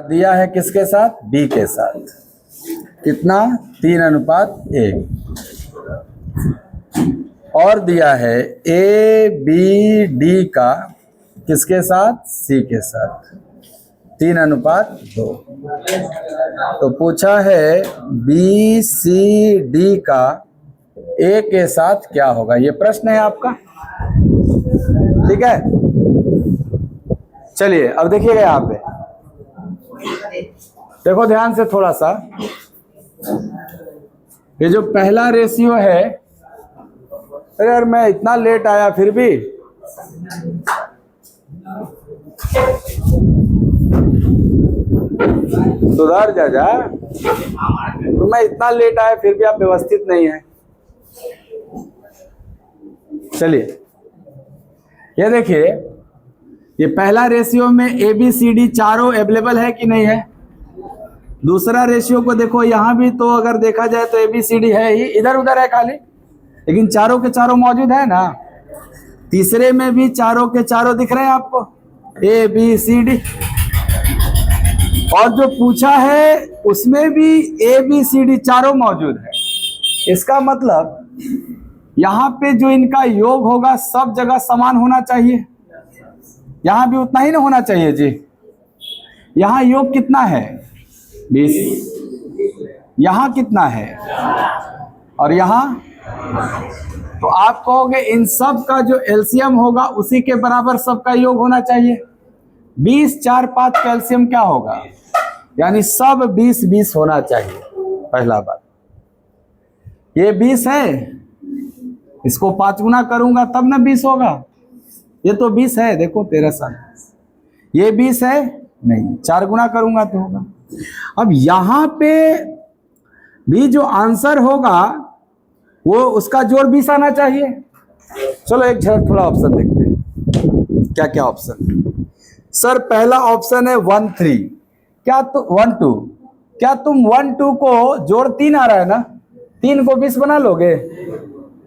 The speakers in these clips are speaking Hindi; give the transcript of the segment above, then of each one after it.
दिया है किसके साथ? बी के साथ। कितना? 3:1। और दिया है ए बी डी का किसके साथ? सी के साथ, 3:2। तो पूछा है बी सी डी का ए के साथ क्या होगा, ये प्रश्न है आपका। ठीक है, चलिए अब देखिएगा यहाँ पे, देखो ध्यान से थोड़ा सा। ये जो पहला रेशियो है, अरे यार मैं इतना लेट आया फिर भी। सुधार जा, तो मैं इतना लेट आया फिर भी आप व्यवस्थित नहीं है। चलिए ये देखिए, ये पहला रेशियो में ए बी सी डी चारों अवेलेबल है कि नहीं है। दूसरा रेशियो को देखो, यहां भी तो अगर देखा जाए तो ए बी सी डी है ही, इधर उधर है खाली, लेकिन चारों के चारों मौजूद है ना। तीसरे में भी चारों के चारों दिख रहे हैं आपको, ए बी सी डी। और जो पूछा है उसमें भी ए बी सी डी चारों मौजूद है। इसका मतलब यहां पे जो इनका योग होगा सब जगह समान होना चाहिए। यहां भी उतना ही ना होना चाहिए जी। यहां योग कितना है? 20। यहां कितना है? और यहां, तो आप कहोगे इन सब का जो एलसीएम होगा उसी के बराबर सबका योग होना चाहिए। 20, 4, 5 का एलसीएम क्या होगा? यानी सब 20-20 होना चाहिए। पहला बात, ये 20 है, इसको 5 गुना करूंगा तब ना 20 होगा। ये तो 20 है, देखो 13 साल। ये 20 है नहीं, 4 गुना करूंगा तो होगा। अब यहां पे भी जो आंसर होगा वो उसका जोड़ 20 आना चाहिए। चलो एक झलक थोड़ा ऑप्शन देखते हैं, क्या क्या ऑप्शन। सर पहला ऑप्शन है 1 3, क्या तो 1 2, क्या तुम 1 2 को जोड़ 3 आ रहा है ना, 3 को 20 बना लोगे?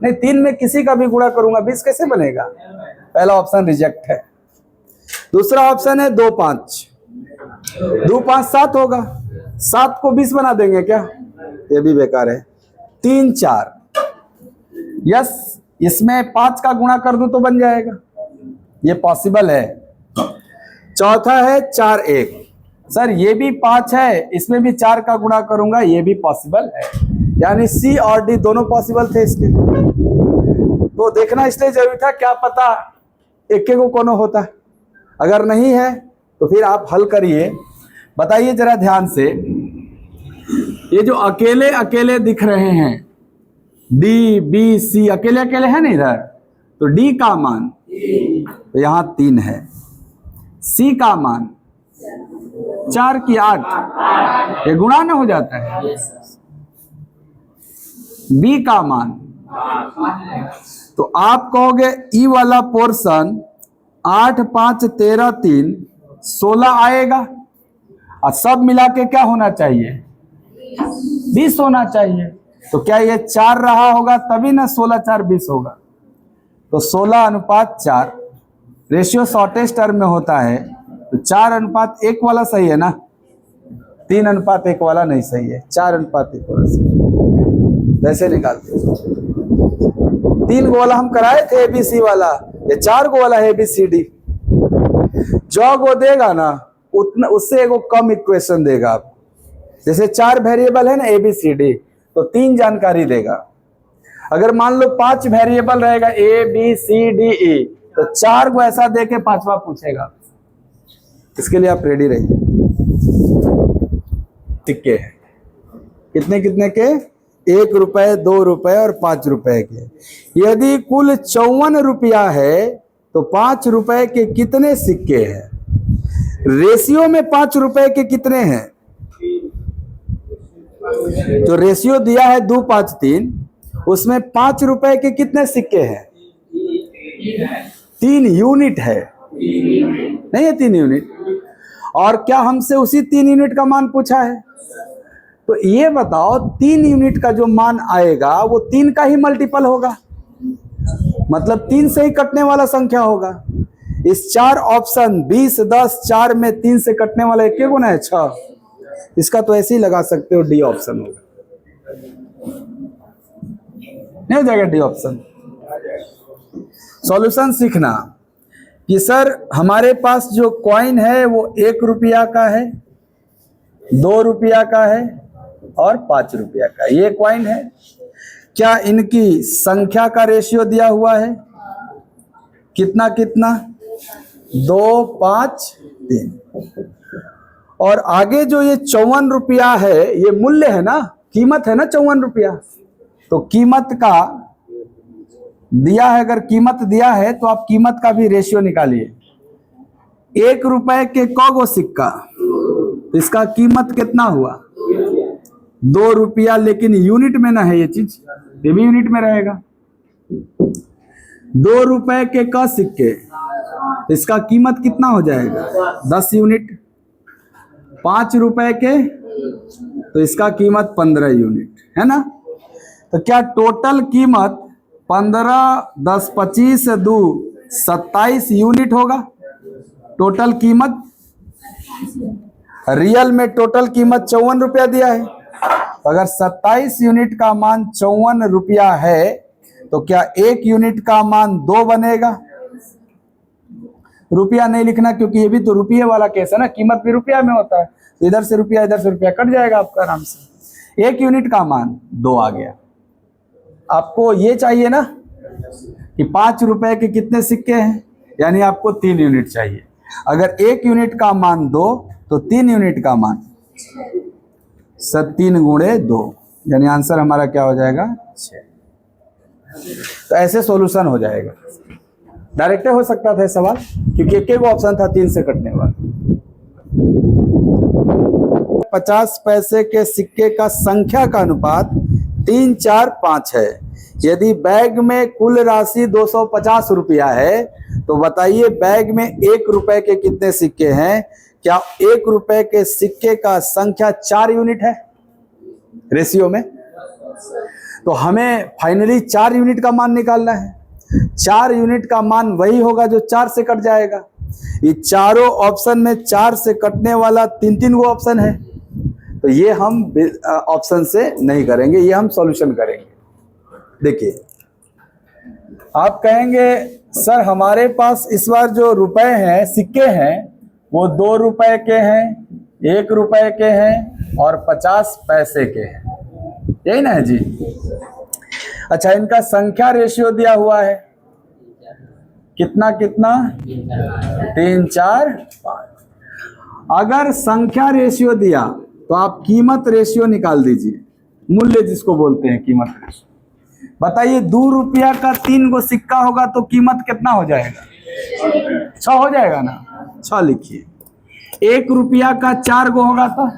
नहीं, 3 में किसी का भी गुणा करूंगा 20 कैसे बनेगा? पहला ऑप्शन रिजेक्ट है। दूसरा ऑप्शन है 2 5, 2 5 7 होगा, 7 को 20 बना देंगे क्या? ये भी बेकार है। 3 4, यस, इसमें 5 का गुणा कर दूं तो बन जाएगा, ये पॉसिबल है। चौथा है 4 1, सर ये भी 5 है, इसमें भी 4 का गुणा करूंगा, ये भी पॉसिबल है। यानी सी और डी दोनों पॉसिबल थे इसके। तो देखना इसलिए जरूरी था, क्या पता एक को कोनो होता। अगर नहीं है तो फिर आप हल करिए। बताइए जरा ध्यान से, ये जो अकेले अकेले दिख रहे हैं डी बी सी, अकेले अकेले है ना इधर, तो डी का मान तो यहां 3 है, सी का मान 4 की 8, ये गुणा न हो जाता है। बी का मान, तो आप कहोगे ई वाला पोर्शन 8 5 13 3 16 आएगा, और सब मिला के क्या होना चाहिए? 20 होना चाहिए। तो क्या ये 4 रहा होगा तभी ना 16 4 20 होगा। तो 16:4 रेशियो शॉर्टेस्ट टर्म में होता है, तो 4:1 वाला सही है ना, 3:1 वाला नहीं सही है, 4:1 वाला सही है। कैसे निकालते? 3 गो वाला हम कराए थे एबीसी वाला, ये 4 गो वाला है एबीसीडी। जो गो देगा ना उतना, उससे एगो कम इक्वेशन देगा आपको। जैसे 4 वेरिएबल है ना एबीसीडी, तो 3 जानकारी देगा। अगर मान लो 5 वेरिएबल रहेगा A B C D E, तो 4 को ऐसा दे के 5वां पूछेगा। इसके लिए आप रेडी रहिए। सिक्के हैं कितने कितने के? 1 रुपए, 2 रुपए और 5 रुपए के। यदि कुल 54 रुपया है तो 5 रुपए के कितने सिक्के हैं? रेशियो में 5 रुपए के कितने हैं? तो रेशियो दिया है 2 5 3, उसमें 5 रुपए के कितने सिक्के हैं? 3 यूनिट है, नहीं है 3 यूनिट। और क्या हमसे उसी 3 यूनिट का मान पूछा है? तो ये बताओ 3 यूनिट का जो मान आएगा वो 3 का ही मल्टीपल होगा, मतलब 3 से ही कटने वाला संख्या होगा। इस 4 ऑप्शन 20, 10, 4 में 3 से कटने वाला एक गुना है 6। इसका तो ऐसे ही लगा सकते हो, डी ऑप्शन होगा। नहीं हो जाएगा डी ऑप्शन। सॉल्यूशन सीखना कि सर हमारे पास जो कॉइन है वो 1 रुपया का है, 2 रुपया का है और 5 रुपया का। ये कॉइन है, क्या इनकी संख्या का रेशियो दिया हुआ है? कितना कितना? 2, 5, 3। और आगे जो ये 54 रुपया है, ये मूल्य है ना, कीमत है ना 54 रुपया। तो कीमत का दिया है, अगर कीमत दिया है तो आप कीमत का भी रेशियो निकालिए। 1 रुपए के कौ सिक्का, तो इसका कीमत कितना हुआ? 2 रुपया, लेकिन यूनिट में ना है ये चीज, ये भी यूनिट में रहेगा। 2 रुपए के क सिक्के, इसका कीमत कितना हो जाएगा? 10 यूनिट। 5 रुपए के, तो इसका कीमत 15 यूनिट है ना। तो क्या टोटल कीमत 15, 10, 25, 2, 27 यूनिट होगा टोटल कीमत। रियल में टोटल कीमत 54 रुपया दिया है। अगर 27 यूनिट का मान 54 रुपया है तो क्या 1 यूनिट का मान 2 बनेगा? रुपया नहीं लिखना, क्योंकि ये भी तो रुपये वाला केस है ना, कीमत भी रुपया में होता है। तो इधर से रुपया कट जाएगा आपका आराम से। 1 यूनिट का मान 2 आ गया। आपको ये चाहिए ना कि 5 रुपए के कितने सिक्के हैं, यानी आपको 3 यूनिट चाहिए। अगर 1 यूनिट का मान 2 तो 3 यूनिट का मान 3 गुणे 2, यानी आंसर हमारा क्या हो जाएगा? 6। तो ऐसे सॉल्यूशन हो जाएगा। डायरेक्ट हो सकता था सवाल, क्योंकि एक ऑप्शन था 3 से कटने वाला। 50 पैसे के सिक्के का संख्या का अनुपात 3, 4, 5 है। यदि बैग में कुल राशि 250 रुपया है तो बताइए बैग में 1 रुपए के कितने सिक्के हैं? क्या 1 रुपए के सिक्के का संख्या 4 यूनिट है रेशियो में? तो हमें फाइनली 4 यूनिट का मान निकालना है। 4 यूनिट का मान वही होगा जो 4 से कट जाएगा। ये चारों ऑप्शन में 4 से कटने वाला 3 गो ऑप्शन है, तो ये हम ऑप्शन से नहीं करेंगे, ये हम सॉल्यूशन करेंगे। देखिए, आप कहेंगे सर हमारे पास इस बार जो रुपए हैं, सिक्के हैं, वो 2 रुपए के हैं, 1 रुपए के हैं और 50 पैसे के हैं, यही ना है जी। अच्छा, इनका संख्या रेशियो दिया हुआ है कितना कितना? 3, 4, 5। अगर संख्या रेशियो दिया तो आप कीमत रेशियो निकाल दीजिए, मूल्य जिसको बोलते हैं कीमत रेशियो। बताइए 2 रुपया का 3 गो सिक्का होगा तो कीमत कितना हो जाएगा? 6 हो जाएगा ना। 6 लिखिए। 1 रुपया का 4 गो होगा तो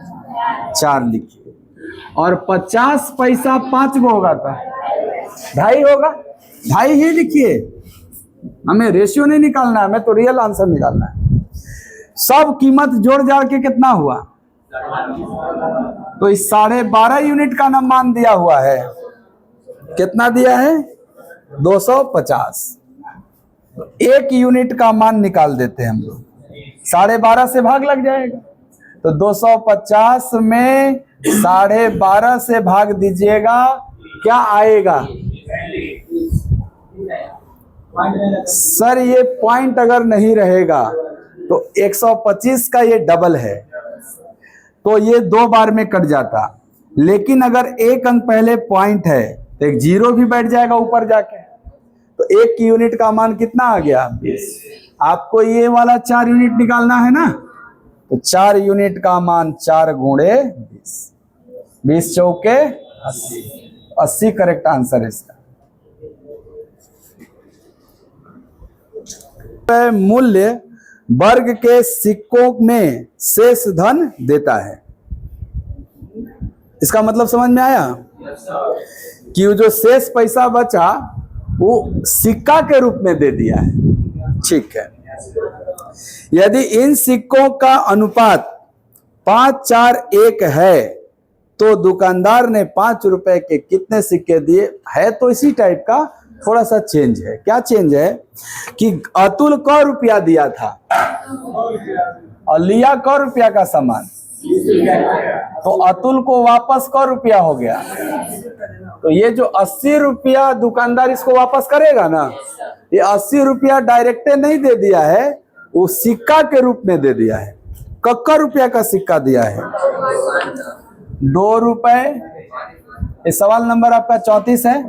4 लिखिए। और 50 पैसा 5 गो होगा तो 2.5 होगा, 2.5 ही लिखिए। हमें रेशियो नहीं निकालना है, हमें तो रियल आंसर निकालना है। सब कीमत जोड़ जाड़ के कितना हुआ? तो इस 12.5 यूनिट का ना मान दिया हुआ है। कितना दिया है? 250। 1 यूनिट का मान निकाल देते हैं हम लोग, 12.5 से भाग लग जाएगा। तो 250 में 12.5 से भाग दीजिएगा, क्या आएगा? सर ये पॉइंट अगर नहीं रहेगा तो 125 का ये डबल है, तो ये 2 बार में कट जाता। लेकिन अगर 1 अंक पहले पॉइंट है तो एक 0 भी बैठ जाएगा ऊपर जाके। तो 1 यूनिट का मान कितना आ गया? 20। आपको ये वाला 4 यूनिट निकालना है ना, तो 4 यूनिट का मान 4 गुणे 20, 20 चौके 80। 80 करेक्ट आंसर है इसका। मूल्य वर्ग के सिक्कों में शेष धन देता है। इसका मतलब समझ में आया कि वो जो शेष पैसा बचा वो सिक्का के रूप में दे दिया है। ठीक है, यदि इन सिक्कों का अनुपात 5, 4, 1 है तो दुकानदार ने 5 रुपए के कितने सिक्के दिए? है तो इसी टाइप का, थोड़ा सा चेंज है। क्या चेंज है कि अतुल क रुपया दिया था और लिया क रुपया का सामान, तो अतुल को वापस क रुपया हो गया। तो ये जो 80 रुपया दुकानदार इसको वापस करेगा ना, ये 80 रुपया डायरेक्ट नहीं दे दिया है, वो सिक्का के रूप में दे दिया है। कक्का रुपया का सिक्का दिया है। 2 रुपए, ये सवाल नंबर आपका 34 है।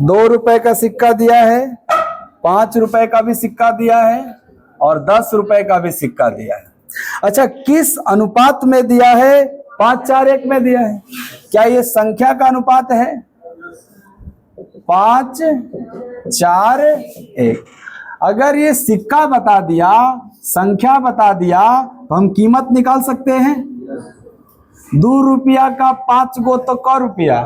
2 रुपए का सिक्का दिया है, 5 रुपए का भी सिक्का दिया है और 10 रुपए का भी सिक्का दिया है। अच्छा, किस अनुपात में दिया है? 5-4-1 में दिया है। क्या ये संख्या का अनुपात है? 5-4-1। अगर ये सिक्का बता दिया, संख्या बता दिया, तो हम कीमत निकाल सकते हैं। 2 रुपया का 5 गो तो क रुपया,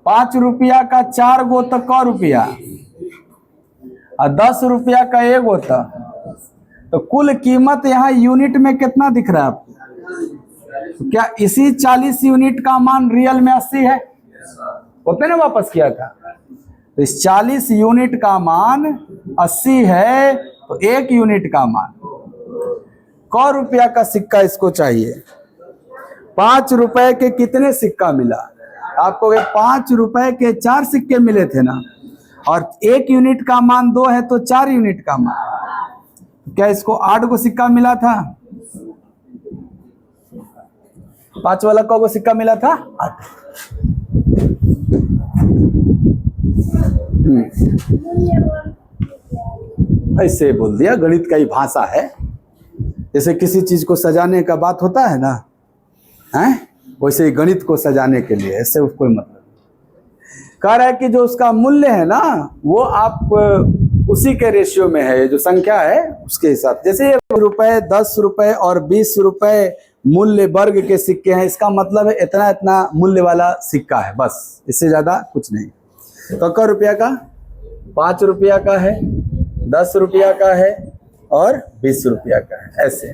5 रुपया का 4 गो तो क रुपया और 10 रुपया का 1 गो तो कुल कीमत यहाँ यूनिट में कितना दिख रहा है आपको? तो क्या इसी 40 यूनिट का मान रियल में 80 है? उसने ना वापस किया था। तो इस 40 यूनिट का मान 80 है, तो 1 यूनिट का मान क रुपया का सिक्का इसको चाहिए। 5 रुपए के कितने सिक्का मिला आपको? 5 रुपए के 4 सिक्के मिले थे ना, और 1 यूनिट का मान 2 है तो 4 यूनिट का मान। क्या इसको 8 को सिक्का मिला था? 5 वाला को सिक्का मिला था 8। ऐसे बोल दिया, गणित का ही भाषा है। जैसे किसी चीज को सजाने का बात होता है ना, हैं, वैसे ही गणित को सजाने के लिए ऐसे कोई मतलब नहीं। कह रहा है कि जो उसका मूल्य है ना, वो आप उसी के रेशियो में है, जो संख्या है उसके हिसाब। जैसे रुपए, 10 रुपए और 20 रुपए मूल्य वर्ग के सिक्के हैं, इसका मतलब है इतना इतना मूल्य वाला सिक्का है, बस, इससे ज्यादा कुछ नहीं। कक्का रुपया का 5 रुपया का है, 10 रुपया का है और 20 रुपया का है, ऐसे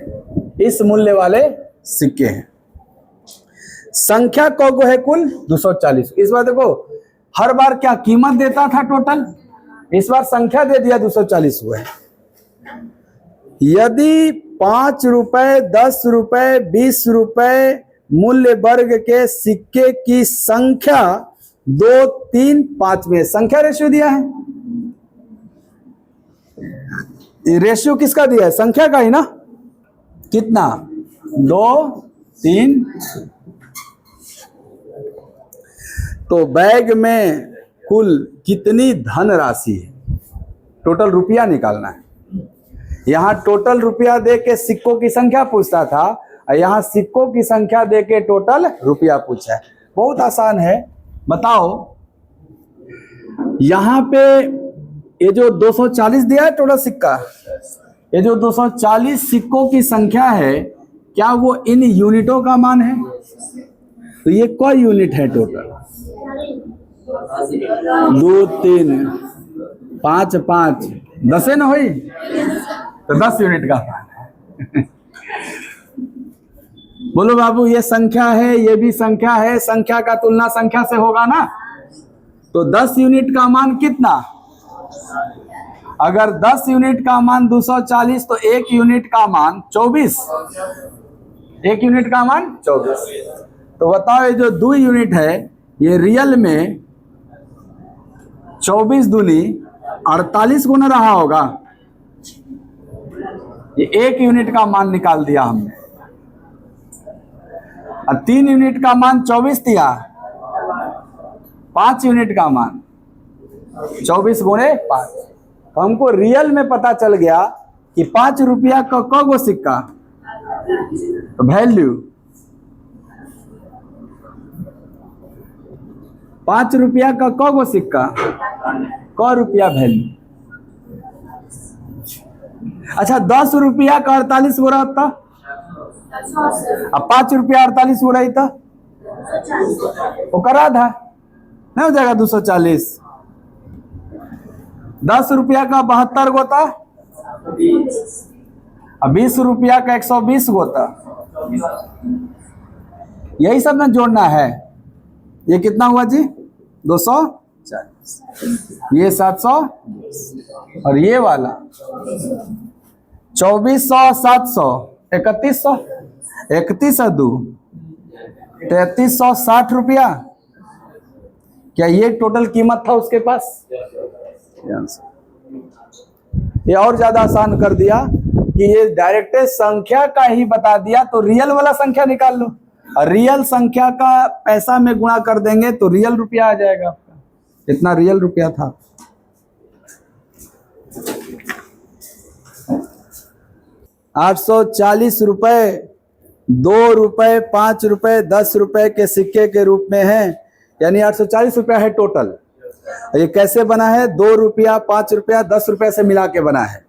इस मूल्य वाले सिक्के हैं। संख्या कौगो है कुल 240। इस बार देखो, हर बार क्या कीमत देता था टोटल, इस बार संख्या दे दिया 240 हुए। यदि 5 रुपए, 10 रुपए, 20 रुपए मूल्य वर्ग के सिक्के की संख्या 2, 3, 5 में, संख्या रेशियो दिया है। रेशियो किसका दिया है? संख्या का ही ना। कितना? 2, 3। तो बैग में कुल कितनी धन राशि है? टोटल रुपया निकालना है। यहां टोटल रुपया दे के सिक्कों की संख्या पूछता था, और यहां सिक्कों की संख्या दे के टोटल रुपया पूछा है। बहुत आसान है। बताओ, यहां पे ये जो 240 दिया है टोटल सिक्का, ये जो 240 सिक्कों की संख्या है, क्या वो इन यूनिटों का मान है? तो ये कोई यूनिट है टोटल? 2, 3, 5, 5, 10 है ना, हुई तो 10 यूनिट का मान है। बोलो बाबू, ये संख्या है, ये भी संख्या है, संख्या का तुलना संख्या से होगा ना। तो 10 यूनिट का मान कितना? अगर 10 यूनिट का मान 240, तो 1 यूनिट का मान 24। 1 यूनिट का मान 24। तो बताओ, ये जो 2 यूनिट है, ये रियल में 24 दूनी 48 गुना रहा होगा। ये 1 यूनिट का मान निकाल दिया हमने, और 3 यूनिट का मान 24 दिया, 5 यूनिट का मान 24 गुणे 5। तो हमको रियल में पता चल गया कि 5 रुपया का कगो सिक्का वैल्यू, 5 रुपया का कगो सिक्का, क रुपया वैल्यू। अच्छा, 10 रुपया का 48 हो रहा था, अब 5 रुपया 48 हो रही था, वो करा था, नहीं हो जाएगा 240। 10 रुपया का 72 गोता, अब 20 रुपया का 120 गोता, यही सब में जोड़ना है। ये कितना हुआ जी? 240, ये 700 और ये वाला 2400, 700, 3100, 31 और 2 3360 रुपया। क्या ये टोटल कीमत था उसके पास? ये और ज्यादा आसान कर दिया कि ये डायरेक्ट संख्या का ही बता दिया, तो रियल वाला संख्या निकाल लो, और रियल संख्या का पैसा में गुणा कर देंगे तो रियल रुपया आ जाएगा आपका। कितना रियल रुपया था? 840 रुपए 2 रुपए, 5 रुपए, 10 रुपए के सिक्के के रूप में है, यानी 840 रुपया है टोटल। ये कैसे बना है? 2 रुपया, 5 रुपया, 10 रुपया से मिला के बना है।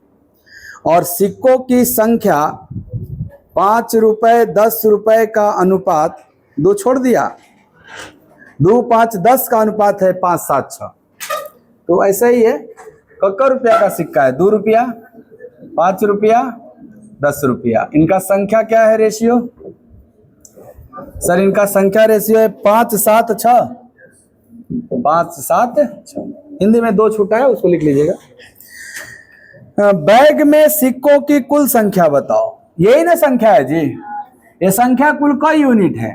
और सिक्कों की संख्या 5 रुपए, 10 रुपए का अनुपात 2 छोड़ दिया, 2, 5, 10 का अनुपात है 5, 7, 6। तो ऐसा ही है, कक्का रुपया का सिक्का है 2 रुपया, 5 रुपया, 10 रुपया। इनका संख्या क्या है रेशियो? सर इनका संख्या रेशियो है 5, 7, 6। 5, 7, 6। हिंदी में 2 छूटा है, उसको लिख लीजिएगा। बैग में सिक्कों की कुल संख्या बताओ। यही ना संख्या है जी, ये संख्या कुल का यूनिट है।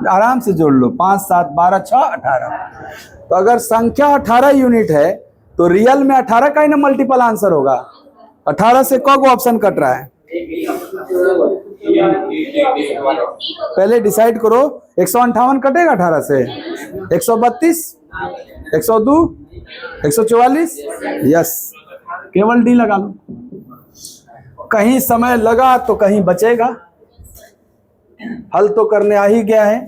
आराम से जोड़ लो, 5, 7, 12, 6, 18। तो अगर संख्या 18 यूनिट है तो रियल में 18 का ही ना मल्टीपल आंसर होगा। 18 से कौन ऑप्शन कट रहा है? पहले डिसाइड करो। 158 कटेगा 18 से? 132, 102, 144, यस, केवल डी लगा लो। कहीं समय लगा तो कहीं बचेगा। हल तो करने आ ही गया है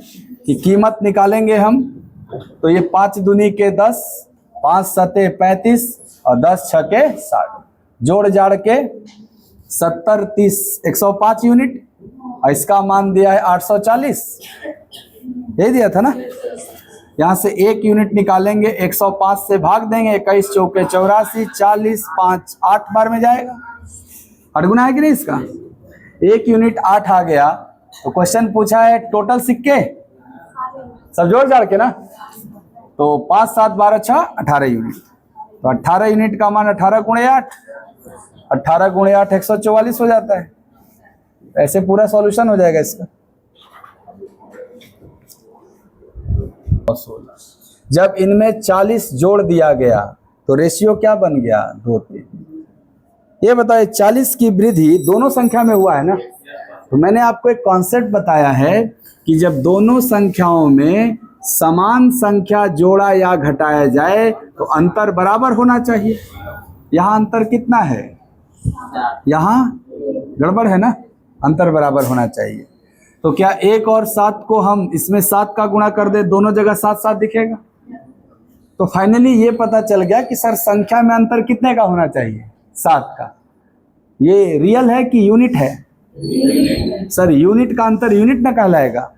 कि कीमत निकालेंगे हम। तो ये 5 दूनी के 10, 5 सते 35 और 10 छके 60, जोड़ जाड़ के 70, 30, 105 यूनिट। और इसका मान दिया है 840, यही दिया था ना। यहाँ से 1 यूनिट निकालेंगे, 105 से भाग देंगे, 21 चौके 84, 40, 5, 8 बार में जाएगा। 8 गुना है कि नहीं इसका? 1 यूनिट 8 आ गया। तो क्वेश्चन पूछा है टोटल सिक्के सब जोड़ जाड़ के ना, तो 5, 7, 12, 6, 18 यूनिट। तो 18 यूनिट का मान 18 गुणे 8, 18 गुणे 8 144 हो जाता है। ऐसे पूरा सॉल्यूशन हो जाएगा इसका। 16। जब इनमें 40 जोड़ दिया गया तो रेशियो क्या बन गया? 2:3। ये बताइए 40 की वृद्धि दोनों संख्या में हुआ है ना। तो मैंने आपको एक कॉन्सेप्ट बताया है कि जब दोनों संख्याओं में समान संख्या जोड़ा या घटाया जाए तो अंतर बराबर होना चाहिए। यहाँ अंतर कितना है? यहाँ गड़बड़ है ना, अंतर बराबर होना चाहिए। तो क्या 1 और 7 को हम इसमें 7 का गुणा कर दे, दोनों जगह 7, 7 दिखेगा। तो फाइनली ये पता चल गया कि सर संख्या में अंतर कितने का होना चाहिए? 7 का। ये रियल है कि यूनिट है? सर यूनिट का अंतर यूनिट ना कहलाएगा,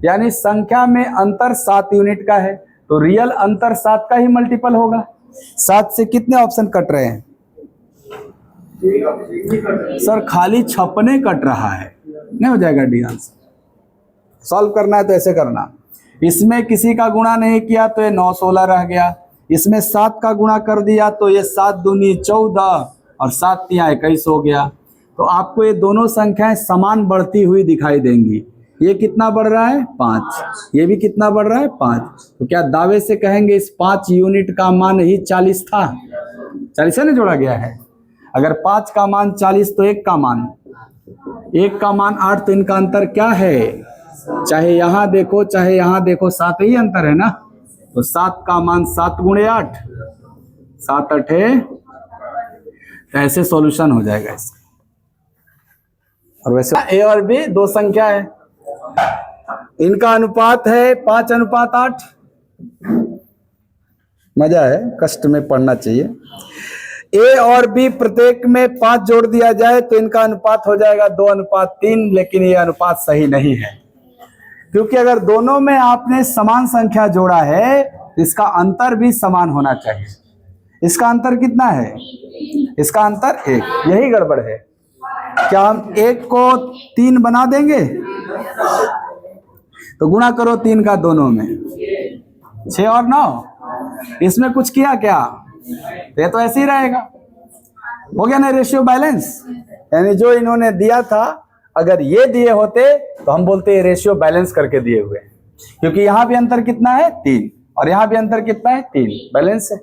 यानी संख्या में अंतर 7 यूनिट का है, तो रियल अंतर 7 का ही मल्टीपल होगा। 7 से कितने ऑप्शन कट रहे हैं? सर खाली छपने कट रहा है, नहीं हो जाएगा डी आंसर। सॉल्व करना है तो ऐसे करना, इसमें किसी का गुणा नहीं किया तो ये 9, 16 रह गया। इसमें 7 का गुणा कर दिया तो ये 7 दूनी 14 और 7 तिया 21 हो गया। तो आपको ये दोनों संख्याएं समान बढ़ती हुई दिखाई देंगी। ये कितना बढ़ रहा है? 5। ये भी कितना बढ़ रहा है? 5। तो क्या दावे से कहेंगे इस 5 यूनिट का मान ही 40 था? 40 से ना जोड़ा गया है। अगर 5 का मान 40 तो 1 का मान 8, तो इनका अंतर क्या है? चाहे यहां देखो चाहे यहां देखो 7 ही अंतर है ना। तो 7 का मान 7 गुणे 8, 7 8, तो ऐसे सॉल्यूशन हो जाएगा इसका। और वैसे ए और बी 2 संख्या है, इनका अनुपात है 5:8। मजा है, कष्ट में पढ़ना चाहिए। ए और बी प्रत्येक में 5 जोड़ दिया जाए तो इनका अनुपात हो जाएगा 2:3, लेकिन ये अनुपात सही नहीं है, क्योंकि अगर दोनों में आपने समान संख्या जोड़ा है तो इसका अंतर भी समान होना चाहिए। इसका अंतर कितना है? इसका अंतर 1, यही गड़बड़ है। क्या हम 1 को 3 बना देंगे? तो गुणा करो 3 का दोनों में, 6 और 9। इसमें कुछ किया क्या? ये तो ऐसे ही रहेगा। हो गया ना रेशियो बैलेंस। यानी जो इन्होंने दिया था, अगर ये दिए होते तो हम बोलते हैं रेशियो बैलेंस करके दिए हुए हैं, क्योंकि यहां भी अंतर कितना है 3 और यहां भी अंतर कितना है 3, बैलेंस है।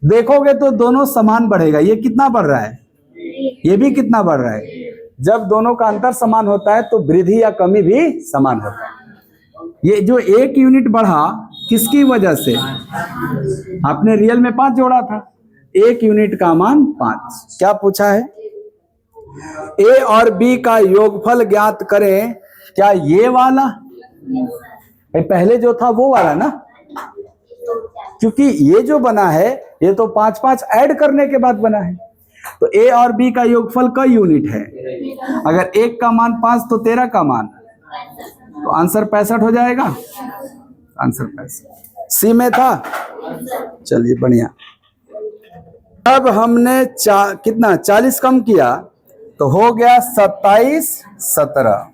देखोगे तो दोनों समान बढ़ेगा। ये कितना बढ़ रहा है, ये भी कितना बढ़ रहा है। जब दोनों का अंतर समान होता है तो वृद्धि या कमी भी समान होता है। ये जो 1 यूनिट बढ़ा किसकी वजह से? आपने रियल में 5 जोड़ा था, 1 यूनिट का मान 5। क्या पूछा है? ए और बी का योगफल ज्ञात करें। क्या ये वाला? पहले जो था वो वाला ना, क्योंकि ये जो बना है ये तो 5-5 ऐड करने के बाद बना है। तो ए और बी का योगफल का यूनिट है। अगर 1 का मान 5 तो 13 का मान, तो आंसर 65 हो जाएगा। आंसर 65 सी में था। चलिए बढ़िया। अब हमने कितना 40 कम किया तो हो गया 27 17।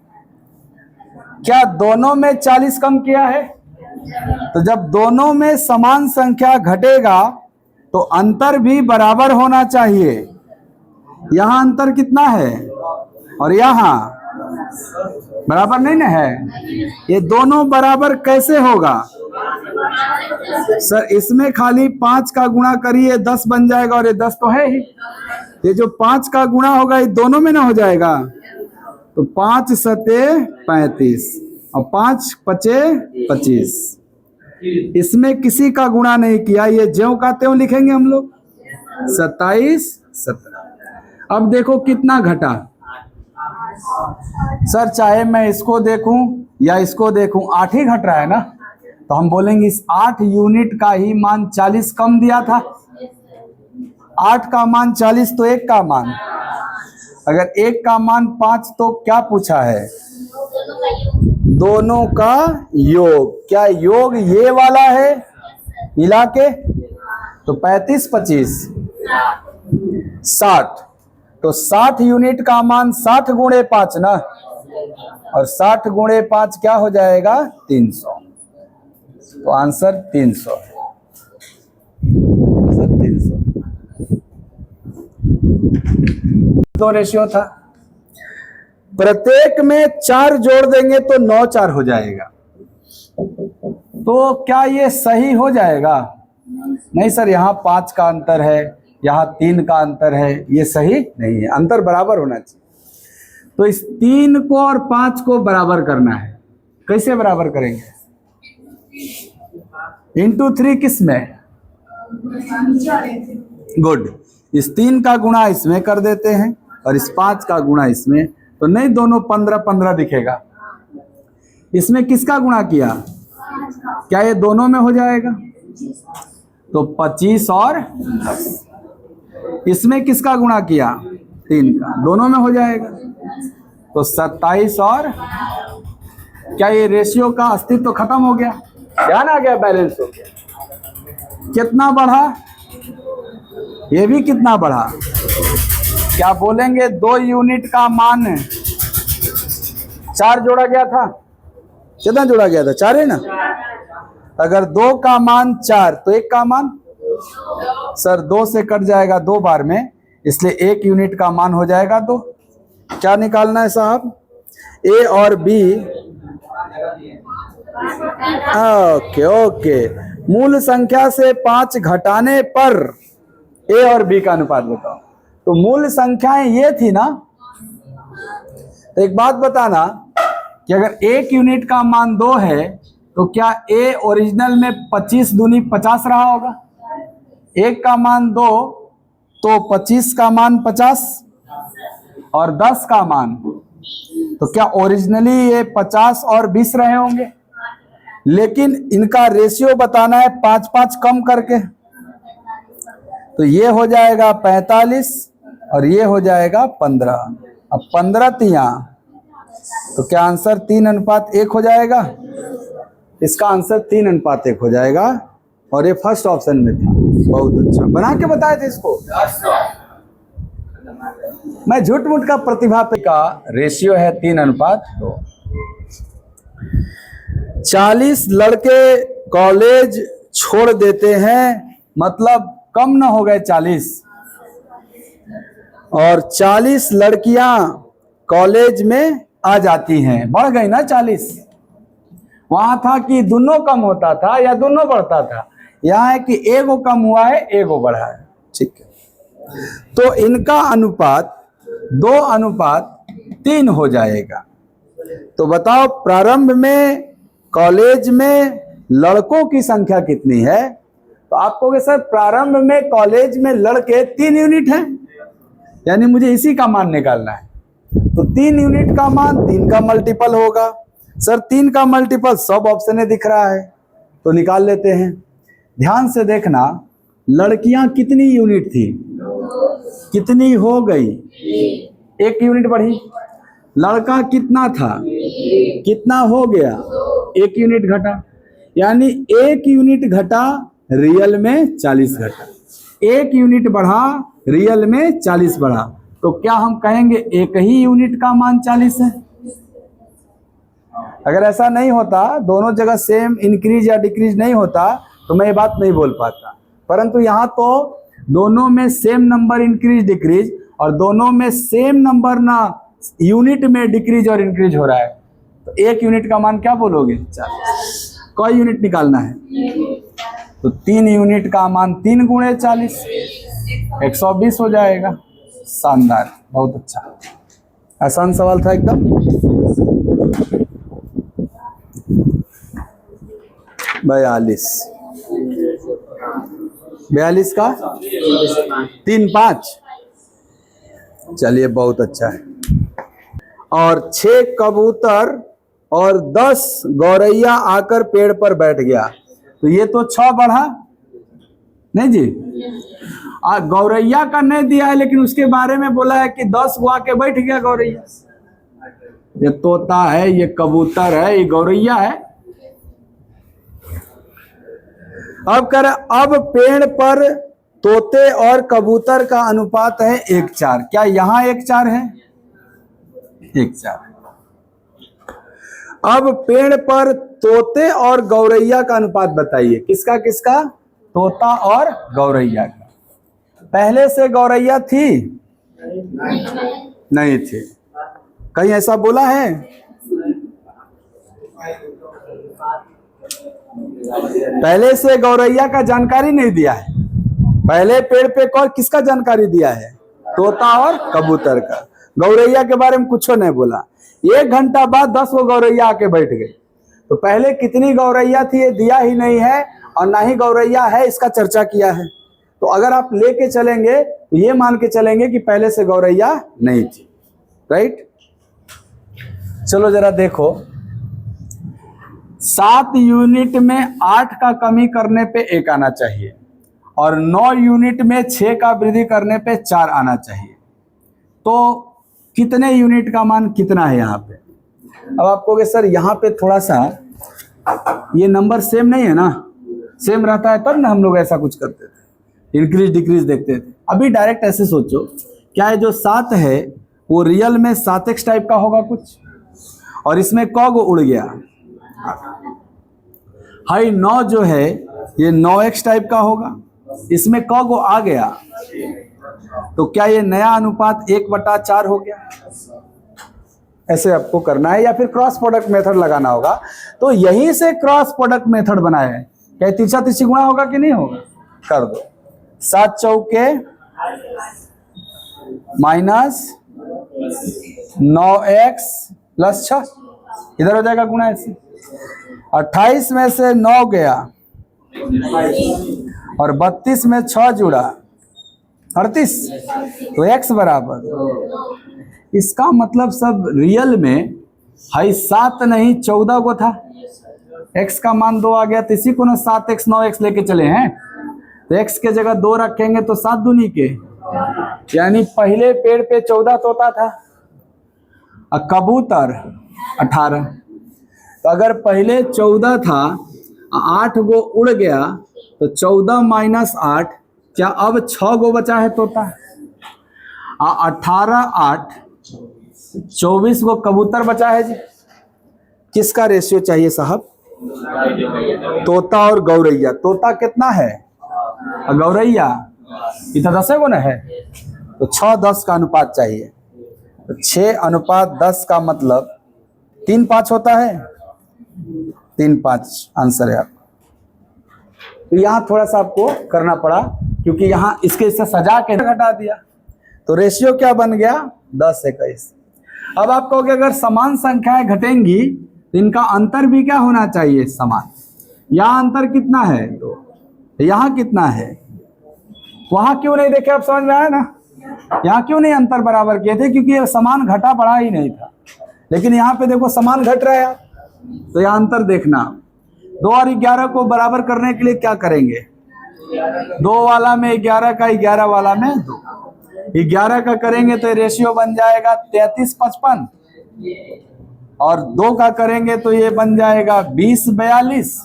क्या दोनों में 40 कम किया है? तो जब दोनों में समान संख्या घटेगा तो अंतर भी बराबर होना चाहिए। यहां अंतर कितना है और यहां बराबर नहीं ना है। ये दोनों बराबर कैसे होगा? सर इसमें खाली 5 का गुणा करिए 10 बन जाएगा, और ये 10 तो है ही। ये जो 5 का गुणा होगा ये दोनों में ना हो जाएगा। तो 5 सते 35 और 5 पचे 25। इसमें किसी का गुणा नहीं किया, ये ज्यों का त्यों लिखेंगे हम लोग। 27 17। अब देखो कितना घटा। सर चाहे मैं इसको देखूं या इसको देखूं 8 ही घट रहा है ना, तो हम बोलेंगे इस 8 यूनिट का ही मान 40 कम दिया था। 8 का मान 40 तो 1 का मान, अगर 1 का मान 5 तो क्या पूछा है? दोनों का योग। क्या योग ये वाला है मिला के? तो 35 25 60। तो 60 यूनिट का मान 60 गुणे 5 ना, और 60 गुणे 5 क्या हो जाएगा? 300। तो आंसर 300 है। आंसर 300। तो रेशियो था, प्रत्येक में 4 जोड़ देंगे तो 9 4 हो जाएगा। तो क्या ये सही हो जाएगा? नहीं सर, यहाँ 5 का अंतर है, यहाँ 3 का अंतर है, ये सही नहीं है। अंतर बराबर होना चाहिए। तो इस 3 को और 5 को बराबर करना है। कैसे बराबर करेंगे? इंटू 3 किस में? गुड। इस 3 का गुणा इसमें कर देते हैं और इस 5 का गुणा इसमें, तो नहीं दोनों 15 15 दिखेगा। इसमें किसका गुणा किया? क्या ये दोनों में हो जाएगा? तो 25 और 10। इसमें किसका गुणा किया? 3 का, दोनों में हो जाएगा। तो 27 और क्या ये रेशियो का अस्तित्व तो खत्म हो गया? ध्यान आ गया, बैलेंस हो गया। कितना बढ़ा? ये भी कितना बढ़ा? क्या बोलेंगे 2 यूनिट का मान 4 जोड़ा गया था। कितना जोड़ा गया था? 4 है ना। अगर 2 का मान 4 तो 1 का मान? सर 2 से कट जाएगा 2 बार में, इसलिए 1 यूनिट का मान हो जाएगा 2। क्या निकालना है साहब? ए और बी। Okay okay. मूल संख्या से 5 घटाने पर ए और बी का अनुपात बताओ। तो मूल संख्याएं ये थी ना। तो एक बात बताना कि अगर 1 यूनिट का मान 2 है तो क्या ए ओरिजिनल में 25 दूनी 50 रहा होगा? 1 का मान 2 तो 25 का मान 50 और 10 का मान, तो क्या ओरिजिनली ये 50 और 20 रहे होंगे? लेकिन इनका रेशियो बताना है 5-5 कम करके। तो ये हो जाएगा 45 और ये हो जाएगा 15। अब 15 तिया, तो क्या आंसर 3:1 हो जाएगा? इसका आंसर 3:1 हो जाएगा। और ये फर्स्ट ऑप्शन में था। बहुत अच्छा बना के बताए थे इसको। मैं झूठ मूठ का प्रतिभा का रेशियो है 3:2। 40 लड़के कॉलेज छोड़ देते हैं, मतलब कम न हो गए 40, और 40 लड़कियां कॉलेज में आ जाती हैं, बढ़ गई ना 40। वहां था कि दोनों कम होता था या दोनों बढ़ता था, यहां है कि एगो कम हुआ है एगो बढ़ा है। ठीक है, तो इनका अनुपात 2:3 हो जाएगा। तो बताओ प्रारंभ में कॉलेज में लड़कों की संख्या कितनी है? तो आप कहोगे सर प्रारंभ में कॉलेज में लड़के 3 यूनिट हैं, यानी मुझे इसी का मान निकालना है। तो 3 यूनिट का मान 3 का मल्टीपल होगा। सर 3 का मल्टीपल सब ऑप्शन में दिख रहा है, तो निकाल लेते हैं। ध्यान से देखना, लड़कियां कितनी यूनिट थी, कितनी हो गई, 1 यूनिट बढ़ी। लड़का कितना था, कितना हो गया, 1 यूनिट घटा, यानी 1 यूनिट घटा रियल में 40 घटा, 1 यूनिट बढ़ा रियल में 40 बढ़ा। तो क्या हम कहेंगे एक ही यूनिट का मान 40 है? अगर ऐसा नहीं होता, दोनों जगह सेम इंक्रीज या डिक्रीज नहीं होता, तो मैं ये बात नहीं बोल पाता। परंतु यहाँ तो दोनों में सेम नंबर इंक्रीज डिक्रीज, और दोनों में सेम नंबर ना यूनिट में डिक्रीज और इंक्रीज हो रहा है, तो 1 यूनिट का मान क्या बोलोगे, 40। कोई यूनिट निकालना है, तो 3 यूनिट का मान 3 गुणे 40, 120 हो जाएगा। शानदार, बहुत अच्छा, आसान सवाल था एकदम। 42 का 3 5, चलिए बहुत अच्छा है। और 6 कबूतर और 10 गौरैया आकर पेड़ पर बैठ गया, तो ये तो 6 बढ़ा नहीं जी। गौरैया का नहीं दिया है, लेकिन उसके बारे में बोला है कि 10 गो आके बैठ गया गौरैया। ये तोता है, ये कबूतर है, ये गौरैया है। अब कर, अब पेड़ पर तोते और कबूतर का अनुपात है 1:4। क्या यहाँ 1:4 है? 1:4। अब पेड़ पर तोते और गौरैया का अनुपात बताइए, किसका किसका? तोता और गौरैया का। पहले से गौरैया थी? नहीं थी। कहीं ऐसा बोला है? पहले से गौरैया का जानकारी नहीं दिया है। पहले पेड़ पे कौन किसका जानकारी दिया है? तोता और कबूतर का। गौरैया के बारे में कुछ नहीं बोला। 1 घंटा बाद 10 गो गौरैया आके बैठ गए। तो पहले कितनी गौरैया थी ये दिया ही नहीं है, और ना ही गौरैया है इसका चर्चा किया है। तो अगर आप लेके चलेंगे तो ये मान के चलेंगे कि पहले से गौरैया नहीं थी। राइट, चलो जरा देखो, 7 यूनिट में 8 का कमी करने पे 1 आना चाहिए, और 9 यूनिट में 6 का वृद्धि करने पे 4 आना चाहिए। तो कितने यूनिट का मान कितना है यहाँ पे? अब आप कहोगे सर यहाँ पे थोड़ा सा ये नंबर सेम नहीं है ना, सेम रहता है तब ना हम लोग ऐसा कुछ करते थे, इंक्रीज डिक्रीज देखते थे। अभी डायरेक्ट ऐसे सोचो, क्या है जो 7 है वो रियल में 7x टाइप का होगा कुछ, और इसमें क गो उड़ गया, हाई 9 जो है ये 9x टाइप का होगा, इसमें क गो आ गया, तो क्या ये नया अनुपात 1/4 हो गया? ऐसे आपको करना है, या फिर क्रॉस प्रोडक्ट मेथड लगाना होगा। तो यहीं से क्रॉस प्रोडक्ट मेथड बनाए हैं। क्या तिरछा तिरछी गुणा होगा कि नहीं होगा? कर दो। 7 चौके माइनस 9x प्लस 6, इधर हो जाएगा गुणा ऐसे। 28 में से 9 गया, और 32 में 6 जुड़ा, 38, तो x बराबर, इसका मतलब सब रियल में हाई 7 नहीं 14 को था, x का मान 2 आ गया, तो इसी को ना 7x 9x लेके चले हैं, तो x के जगह 2 रखेंगे तो 7 दूनी के, यानी पहले पेड़ पे 14 तोता था, और कबूतर 18। तो अगर पहले 14 था, 8 गो उड़ गया, तो 14 माइनस 8, क्या अब 6 गो बचा है तोता? 18 8 24 गो कबूतर बचा है जी। किसका रेशियो चाहिए साहब? तोता और गौरैया। तोता कितना है और गौरैया इतना 10 गुना है, तो 6:10 का अनुपात चाहिए। तो 6:10 का मतलब 3:5 होता है। 3:5 आंसर है आपका। तो यहाँ थोड़ा सा आपको करना पड़ा क्योंकि यहाँ इसके इससे सजा के घटा दिया, तो रेशियो क्या बन गया 10:21। अब आप कहोगे अगर समान संख्याएं घटेंगी तो इनका अंतर भी क्या होना चाहिए समान। यहाँ अंतर कितना है, तो यहाँ कितना है, वहां क्यों नहीं देखे, आप समझ में आया ना। यहाँ क्यों नहीं अंतर बराबर किए थे, क्योंकि ये समान घटा बढ़ा ही नहीं था। लेकिन यहाँ पे देखो समान घट रहा है, तो यहाँ अंतर देखना। 2 और 11 को बराबर करने के लिए क्या करेंगे, 2 वाला में 11 का, 11 वाला में 2, 11 का करेंगे तो रेशियो बन जाएगा 33:55, और 2 का करेंगे तो ये बन जाएगा 20:42।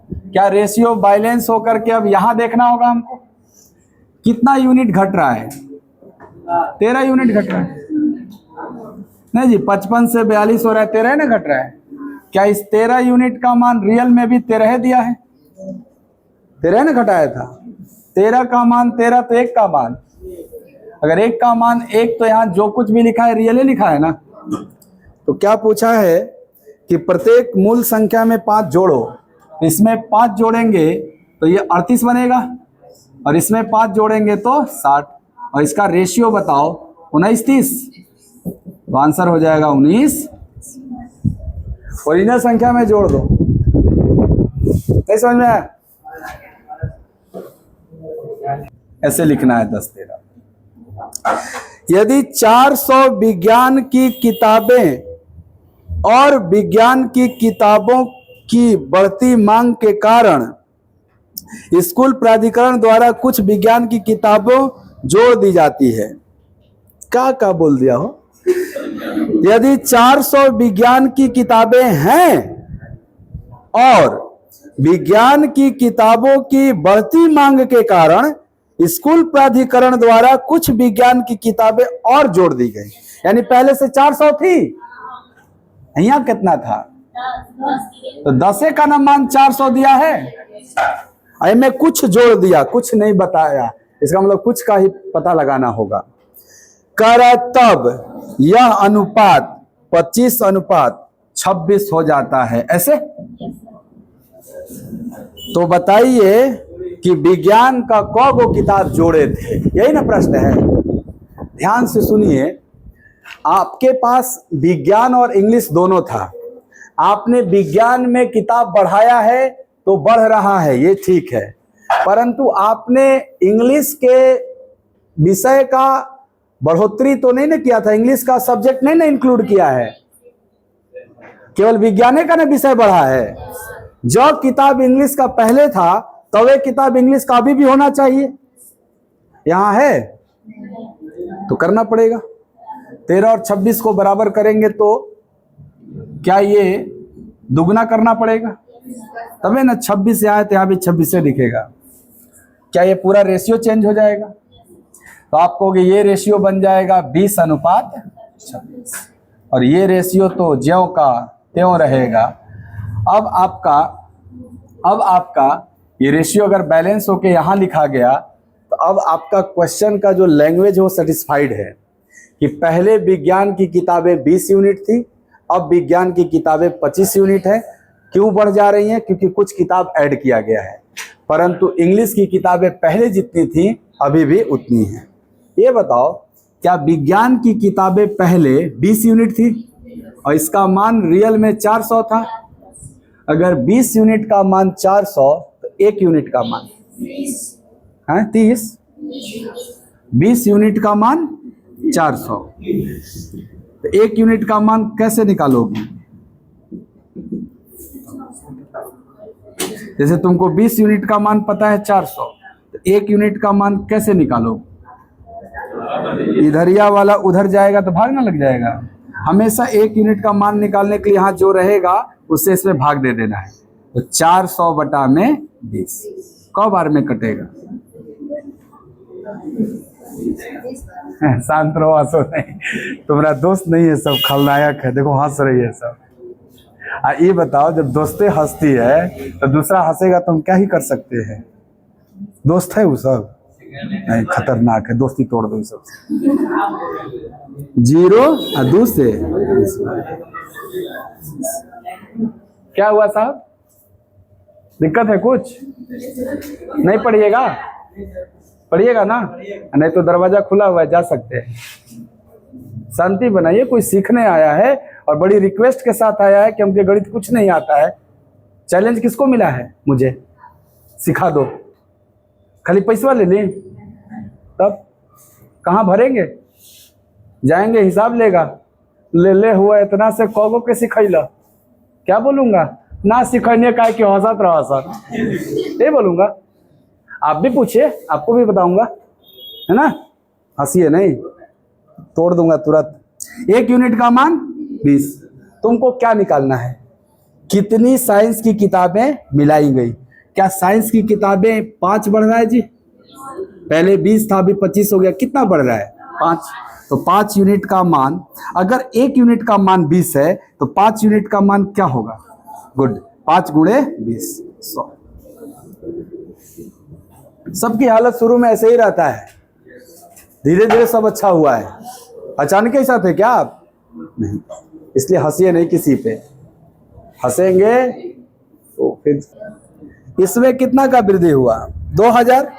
क्या रेशियो बैलेंस होकर के अब यहाँ देखना होगा हमको कितना यूनिट घट रहा है, 13 यूनिट घट रहा है। नहीं जी, 55 से 42 हो रहा है, 13 ना घट रहा है। क्या इस 13 यूनिट का मान रियल में भी 13 दिया है, 13 ने घटाया था। 13 का मान 13, तो 1 का मान, अगर 1 का मान 1 तो यहाँ जो कुछ भी लिखा है रियल ही लिखा है ना। तो क्या पूछा है कि प्रत्येक मूल संख्या में 5 जोड़ो, इसमें 5 जोड़ेंगे तो ये 38 बनेगा, और इसमें 5 जोड़ेंगे तो 60, और इसका रेशियो बताओ 29:30, तो आंसर हो जाएगा 19। ओरिजिनल संख्या में जोड़ दो, नहीं समझ में आया, ऐसे लिखना है 10-13। यदि 400 विज्ञान की किताबें और विज्ञान की किताबों की बढ़ती मांग के कारण स्कूल प्राधिकरण द्वारा कुछ विज्ञान की किताबों जोड़ दी जाती है। क्या बोल दिया हो, यदि 400 विज्ञान की किताबें हैं और विज्ञान की किताबों की बढ़ती मांग के कारण स्कूल प्राधिकरण द्वारा कुछ विज्ञान की किताबें और जोड़ दी गई, यानी पहले से 400 थी, यहाँ कितना था, तो 10 का ना मान 400 दिया है, में कुछ जोड़ दिया, कुछ नहीं बताया, इसका मतलब कुछ का ही पता लगाना होगा। कर तब यह अनुपात 25:26 हो जाता है, ऐसे। तो बताइए कि विज्ञान का कौगो किताब जोड़े थे, यही ना प्रश्न है। ध्यान से सुनिए, आपके पास विज्ञान और इंग्लिश दोनों था, आपने विज्ञान में किताब बढ़ाया है तो बढ़ रहा है, ये ठीक है, परंतु आपने इंग्लिश के विषय का बढ़ोतरी तो नहीं ना किया था, इंग्लिश का सब्जेक्ट नहीं ना इंक्लूड किया है, केवल विज्ञान का ना विषय बढ़ा है। जो किताब इंग्लिश का पहले था तो वह किताब इंग्लिश का अभी भी होना चाहिए, यहां है तो करना पड़ेगा। 13 और 26 को बराबर करेंगे तो क्या ये दुगना करना पड़ेगा, तबे ना 26 से आए तो यहाँ भी 26 से दिखेगा। क्या ये पूरा रेशियो चेंज हो जाएगा, तो आप कहोगे ये रेशियो बन जाएगा 20:26, और ये रेशियो तो ज्यों का त्यों रहेगा। अब आपका ये रेशियो अगर बैलेंस होके यहाँ लिखा गया तो अब आपका क्वेश्चन का जो लैंग्वेज है वो सेटिस्फाइड है कि पहले विज्ञान की किताबें 20 यूनिट थी, अब विज्ञान की किताबें 25 यूनिट है। क्यों बढ़ जा रही हैं, क्योंकि कुछ किताब ऐड किया गया है, परंतु इंग्लिश की किताबें पहले जितनी थी अभी भी उतनी हैं। ये बताओ, क्या विज्ञान की किताबें पहले 20 यूनिट थी और इसका मान रियल में 400 था? अगर 20 यूनिट का मान 400 तो 1 यूनिट का मान है 30। 20 यूनिट का मान 400, तो 1 यूनिट का मान कैसे निकालोगे? जैसे तुमको 20 यूनिट का मान पता है 400, तो 1 यूनिट का मान कैसे निकालोगे? इधरिया वाला उधर जाएगा तो भाग ना लग जाएगा। हमेशा 1 यूनिट का मान निकालने के लिए यहाँ जो रहेगा उससे इसमें भाग दे देना है। तो 400/20 कौ बार में कटेगा? शांत रहो, हंसो नहीं, तुम्हारा दोस्त नहीं है, सब खलनायक है। देखो हंस रही है सब। ये बताओ, जब दोस्तें हंसती है तो दूसरा हंसेगा तो हम क्या ही कर सकते हैं? दोस्त है वो सब? नहीं, खतरनाक है, दोस्ती तोड़ दो सब। 0 और 2 से क्या हुआ साहब? दिक्कत है कुछ? नहीं पढ़िएगा? पढ़िएगा ना, नहीं तो दरवाजा खुला हुआ है, जा सकते हैं। शांति बनाइए, कोई सीखने आया है और बड़ी रिक्वेस्ट के साथ आया है कि हमके गणित कुछ नहीं आता है। चैलेंज किसको मिला है? मुझे। सिखा दो, खाली पैसा ले लें, तब कहाँ भरेंगे? जाएंगे, हिसाब लेगा, ले हुआ इतना से कौगो के सिखैला, क्या बोलूंगा? ना सिखने का कि हौसत रहा सर, ये बोलूंगा। आप भी पूछिए, आपको भी बताऊंगा, है ना? हंसिए नहीं, तोड़ दूंगा तुरंत। 1 यूनिट का मान 20। तुमको क्या निकालना है? कितनी साइंस की किताबें मिलाई गई? क्या साइंस की किताबें 5 बढ़ रहा है जी? पहले 20 था, अभी 25 हो गया, कितना बढ़ रहा है? 5। तो 5 यूनिट का मान, अगर 1 यूनिट का मान 20 है तो 5 यूनिट का मान क्या होगा? गुड, 5 गुणे 20, 100। सबकी हालत शुरू में ऐसे ही रहता है, धीरे धीरे सब अच्छा हुआ है। अचानक ही साथ है क्या आप? नहीं, इसलिए हंसिए नहीं किसी पे। हंसेंगे तो फिर। इसमें कितना का वृद्धि हुआ? 2000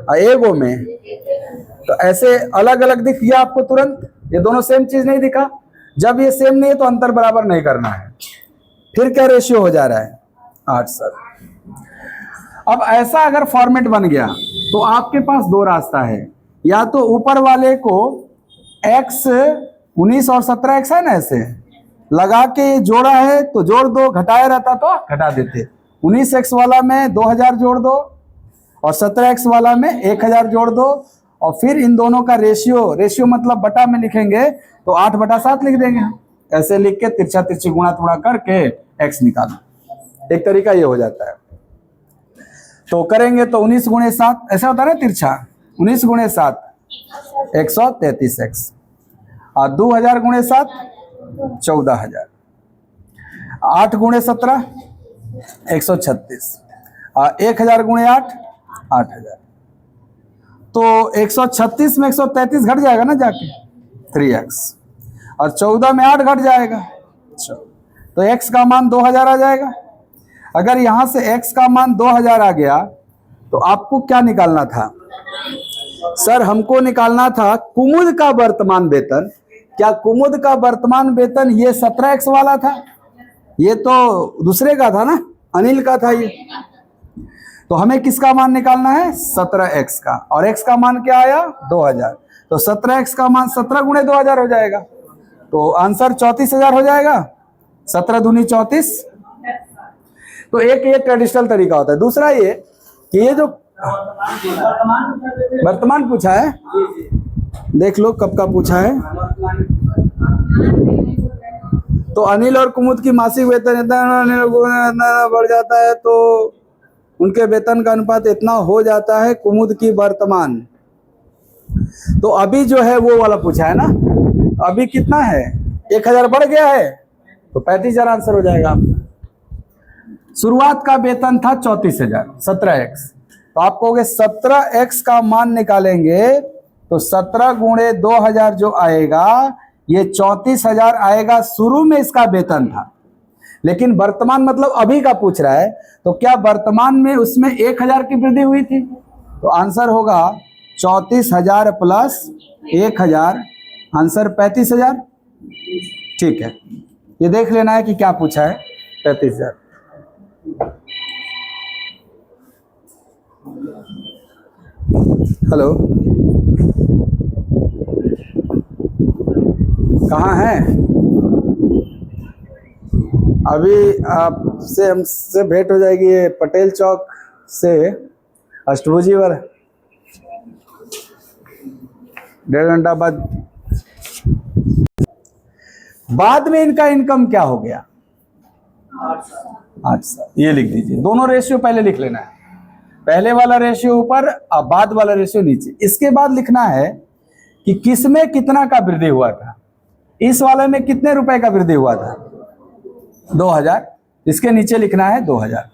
और एगो में तो ऐसे अलग अलग दिख गया आपको तुरंत। ये दोनों सेम चीज नहीं दिखा। जब ये सेम नहीं है तो अंतर बराबर नहीं करना है। फिर क्या रेशियो हो जा रहा है? 8 सर। अब ऐसा अगर फॉर्मेट बन गया तो आपके पास 2 रास्ता है। या तो ऊपर वाले को x 19 और 17x है ना, ऐसे लगा के जोड़ा है तो जोड़ दो, घटाया रहता तो घटा देते। 19x वाला में 2000 जोड़ दो और 17x वाला में 1000 जोड़ दो, और फिर इन दोनों का रेशियो मतलब बटा में लिखेंगे तो 8/7 लिख देंगे। ऐसे लिख के तिरछा तिरछी गुणा थोड़ा करके x निकालो। एक तरीका ये हो जाता है। तो करेंगे तो 19 गुणे 7 ऐसा होता है ना, तिरछा। 19 गुणे 7 133x, और 2000 गुणे 7 14000, 8 गुणे 17 136, और 1000 गुणे 8 8000। तो 136 में 133 घट जाएगा ना जाके, 3x, और 14 में 8 घट जाएगा, तो x का मान 2000 आ जाएगा। अगर यहां से x का मान 2000 आ गया तो आपको क्या निकालना था? सर हमको निकालना था कुमुद का वर्तमान वेतन। क्या कुमुद का वर्तमान वेतन ये 17x वाला था? ये तो दूसरे का था ना, अनिल का था ये। तो हमें किसका मान निकालना है? 17x का, और x का मान क्या आया? 2000। तो 17x का मान 17 गुणे 2000 हो जाएगा, तो आंसर 34000 हो जाएगा। 17 दूनी 34। तो एक ये ट्रेडिशनल तरीका होता है। दूसरा ये कि ये जो वर्तमान पूछा है, देख लो कब का पूछा है। तो अनिल और कुमुद की मासिक वेतन इतना बढ़ जाता है तो उनके वेतन का अनुपात इतना हो जाता है कुमुद की वर्तमान। तो अभी जो है वो वाला पूछा है ना, अभी कितना है? 1000 बढ़ गया है तो 35000 आंसर हो जाएगा आपका। शुरुआत का वेतन था 34000, 17x। तो आप कहोगे 17x का मान निकालेंगे तो 17 गुणे 2000 जो आएगा ये 34000 आएगा। शुरू में इसका वेतन था, लेकिन वर्तमान मतलब अभी का पूछ रहा है, तो क्या वर्तमान में उसमें 1000 की वृद्धि हुई थी? तो आंसर होगा 34000 प्लस 1000, आंसर 35000। ठीक है, ये देख लेना है कि क्या पूछा है। 35000। हेलो, कहाँ हैं? अभी आपसे हमसे भेंट हो जाएगी ये पटेल चौक से अष्टभुजी वाला, 1.5 घंटा बाद में इनका इनकम क्या हो गया? 8 साल। ये लिख दीजिए। दोनों रेशियो पहले लिख लेना है, पहले वाला रेशियो ऊपर और बाद वाला रेशियो नीचे। इसके बाद लिखना है कि किसमें कितना का वृद्धि हुआ था। इस वाले में कितने रुपए का वृद्धि हुआ था? 2000, इसके नीचे लिखना है 2000।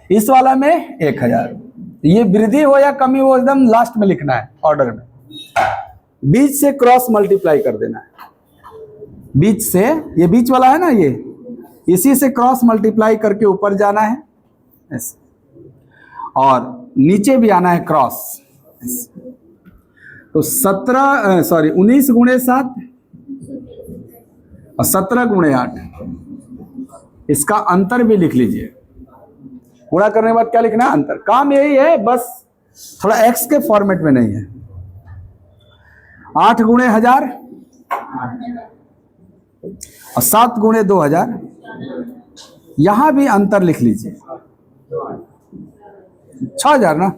इस वाला में 1000। ये वृद्धि हो या कमी हो एकदम लास्ट में लिखना है ऑर्डर में। बीच से क्रॉस मल्टीप्लाई कर देना है, बीच से, ये बीच वाला है ना, ये इसी से क्रॉस मल्टीप्लाई करके ऊपर जाना है ऐसे, और नीचे भी आना है क्रॉस। तो 19 गुणे 7 और 17 गुणे 8, इसका अंतर भी लिख लीजिए। गुणा करने के बाद क्या लिखना है? अंतर। काम यही है, बस थोड़ा एक्स के फॉर्मेट में नहीं है। 8 गुणे 1000 और 7 गुणे 2000, यहां भी अंतर लिख लीजिए। 6000 ना।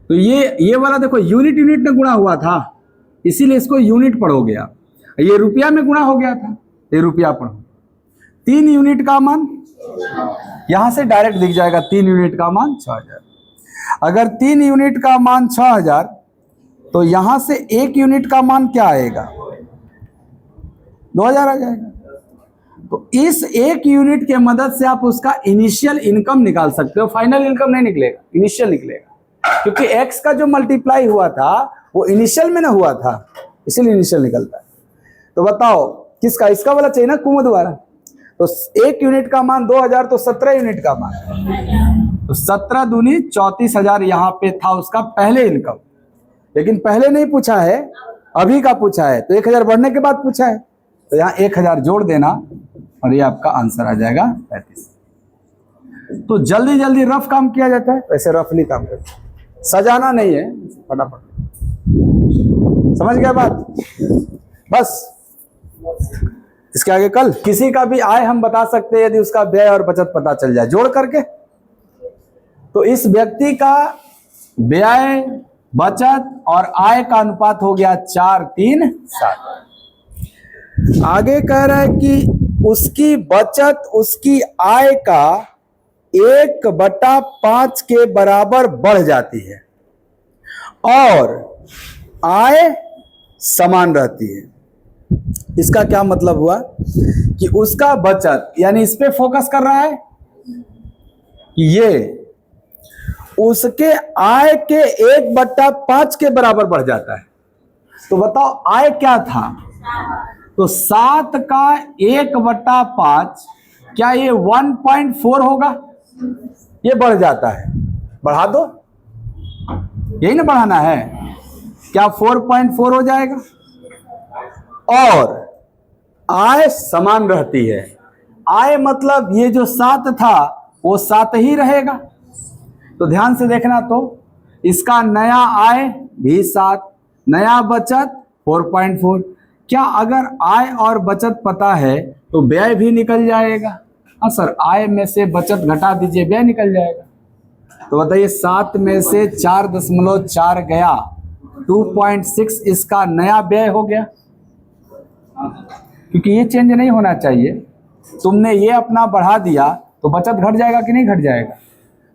तो ये वाला देखो यूनिट में गुणा हुआ था, इसीलिए इसको यूनिट पढ़ोगे आप। ये रुपया में गुणा हो गया था, ये रुपया पढ़ो। 3 यूनिट का मान यहां से डायरेक्ट दिख जाएगा, 3 यूनिट का मान 6000। अगर 3 यूनिट का मान 6000, तो यहां से 1 यूनिट का मान क्या आएगा? 2000 आ जाएगा। तो इस 1 यूनिट के मदद से आप उसका इनिशियल इनकम निकाल सकते हो। फाइनल इनकम नहीं निकलेगा, इनिशियल निकलेगा, क्योंकि एक्स का जो मल्टीप्लाई हुआ था वो इनिशियल में ना हुआ था, इसीलिए इनिशियल निकलता है। तो बताओ किसका? इसका वाला चाहिए ना, कुमुद वाला। तो 1 यूनिट का मान 2000, तो 17 यूनिट का मान, तो 17 दूनी 34,000 यहाँ पे था उसका पहले इनकम। लेकिन पहले नहीं पूछा है, अभी का पूछा है, तो 1000 बढ़ने के बाद पूछा है, तो यहाँ 1000 जोड़ देना और ये आपका आंसर आ जाएगा 35। तो जल्दी जल्दी रफ काम किया जाता है, वैसे रफली काम करते हैं, सजाना नहीं है, फटाफट। समझ गया बात? बस इसके आगे कल किसी का भी आय हम बता सकते हैं यदि उसका व्यय और बचत पता चल जाए जोड़ करके। तो इस व्यक्ति का व्यय, बचत और आय का अनुपात हो गया 4, 3, 7। आगे कह रहा है कि उसकी बचत उसकी आय का 1/5 के बराबर बढ़ जाती है और आय समान रहती है। इसका क्या मतलब हुआ कि उसका बचत, यानी इस पे फोकस कर रहा है कि ये उसके आय के 1/5 के बराबर बढ़ जाता है। तो बताओ आय क्या था? तो 7 का 1/5, क्या ये 1.4 होगा? ये बढ़ जाता है, बढ़ा दो, यही ना बढ़ाना है। क्या 4.4 हो जाएगा? और आय समान रहती है। आय मतलब ये जो 7 था वो 7 ही रहेगा। तो ध्यान से देखना, तो इसका नया आय भी 7, नया बचत 4.4। क्या अगर आय और बचत पता है तो व्यय भी निकल जाएगा? हाँ सर, आय में से बचत घटा दीजिए, व्यय निकल जाएगा। तो बताइए 7 में से 4.4 गया, 2.6 इसका नया व्यय हो गया, क्योंकि ये चेंज नहीं होना चाहिए। तुमने ये अपना बढ़ा दिया तो बचत घट जाएगा कि नहीं घट जाएगा?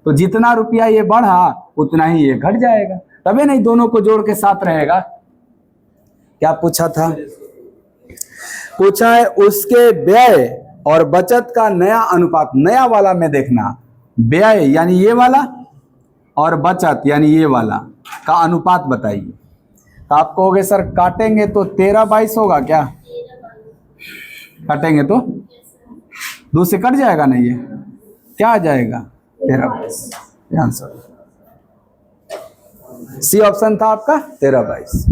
तो जितना रुपया ये बढ़ा उतना ही ये घट जाएगा, तभी नहीं दोनों को जोड़ के साथ रहेगा। क्या पूछा था? पूछा है उसके व्यय और बचत का नया अनुपात। नया वाला में देखना, व्यय यानी ये वाला और बचत यानी ये वाला का अनुपात बताइए। तो आप कहोगे सर काटेंगे तो 13/22 होगा क्या? काटेंगे तो 2 से कट जाएगा नहीं, ये क्या आ जाएगा? 13/22। आंसर सी ऑप्शन था आपका 13/22।